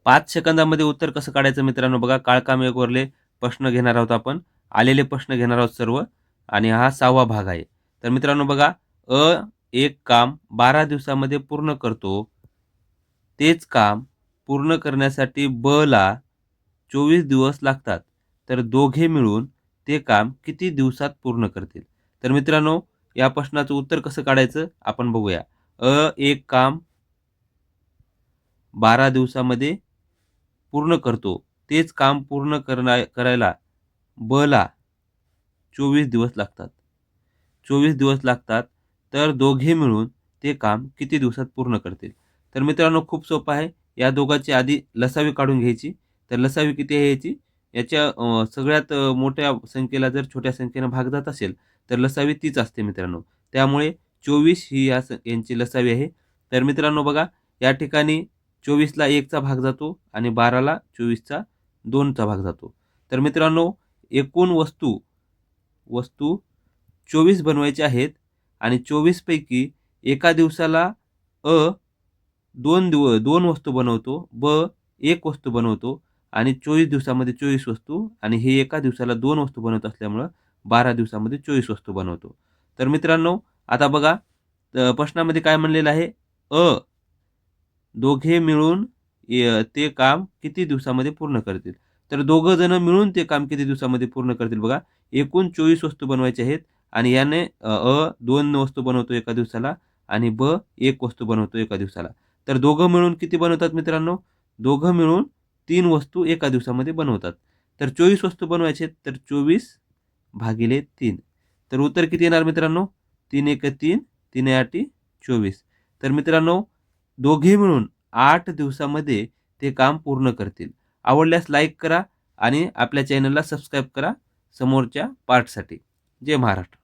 5 सेकंदामध्ये उत्तर कसं काढायचं मित्रांनो बघा. काळकाम एकवरले प्रश्न घेणार आहोत आपण. आलेले प्रश्न घेणार आहोत सर्व आणि हा 6वा भाग आहे. तर मित्रांनो बघा, एक काम 12 दिवसामध्ये पूर्ण करतो. तेच काम पूर्ण करण्यासाठी ला 24 दिवस लागतात. तर दोघे मिळून ते काम किती दिवसात पूर्ण करतील? तर मित्रांनो, या प्रश्नाचं उत्तर कसं काढायचं आपण बघूया. एक काम 12 दिवसामध्ये पूर्ण करतो. तेच काम पूर्ण करायला ला 24 दिवस लागतात. 24 दिवस लागतात. तर दोघे मिळून ते काम किती दिवसात पूर्ण करतील? तर मित्रांनो खूप सोपं आहे. या दोघांची आधी लसावी काढून घ्यायची. तर लसावी किती आहे याची? याच्या सगळ्यात मोठ्या संख्येला जर छोट्या संख्येनं भाग जात असेल, तर लसावी तीच असते मित्रांनो. त्यामुळे 24 ही यांची लसावी आहे. तर मित्रांनो बघा, या ठिकाणी 24ला 1 चा भाग जातो आणि 12ला 24चा 2 चा भाग जातो. तर मित्रांनो, एकूण वस्तू वस्तू 24 बनवायचे आहेत आणि 24 पैकी एका दिवसाला अ 2 वस्तू बनवतो, 1 वस्तू बनवतो आणि 24 दिवसामध्ये 24 वस्तू आणि हे एका दिवसाला 2 वस्तू बनवत असल्यामुळं 12 दिवसामध्ये 24 वस्तू बनवतो. तर मित्रांनो, आता बघा प्रश्नामध्ये काय म्हणलेलं आहे? दोघे मिळून ते काम किती दिवसामध्ये पूर्ण करतील? तर दोघं जण मिळून ते काम किती दिवसामध्ये पूर्ण करतील बघा. एकूण 24 वस्तू बनवायचे आहेत आणि याने 2 वस्तू बनवतो एका दिवसाला आणि 1 वस्तू बनवतो एका दिवसाला. तर दोघं मिळून किती बनवतात मित्रांनो? दोघं मिळून 3 वस्तू एका दिवसामध्ये बनवतात. तर 24 वस्तू बनवायचे आहेत, तर 24 भागिले 3. तर उत्तर किती येणार मित्रांनो? 3 एक 3, 3 8 24. तर मित्रांनो, दोघे मिळून 8 दिवसामध्ये ते काम पूर्ण करतील. आवडल्यास लाईक करा आणि आपल्या चॅनलला सबस्क्राईब करा समोरच्या पार्टसाठी. जय महाराष्ट्र.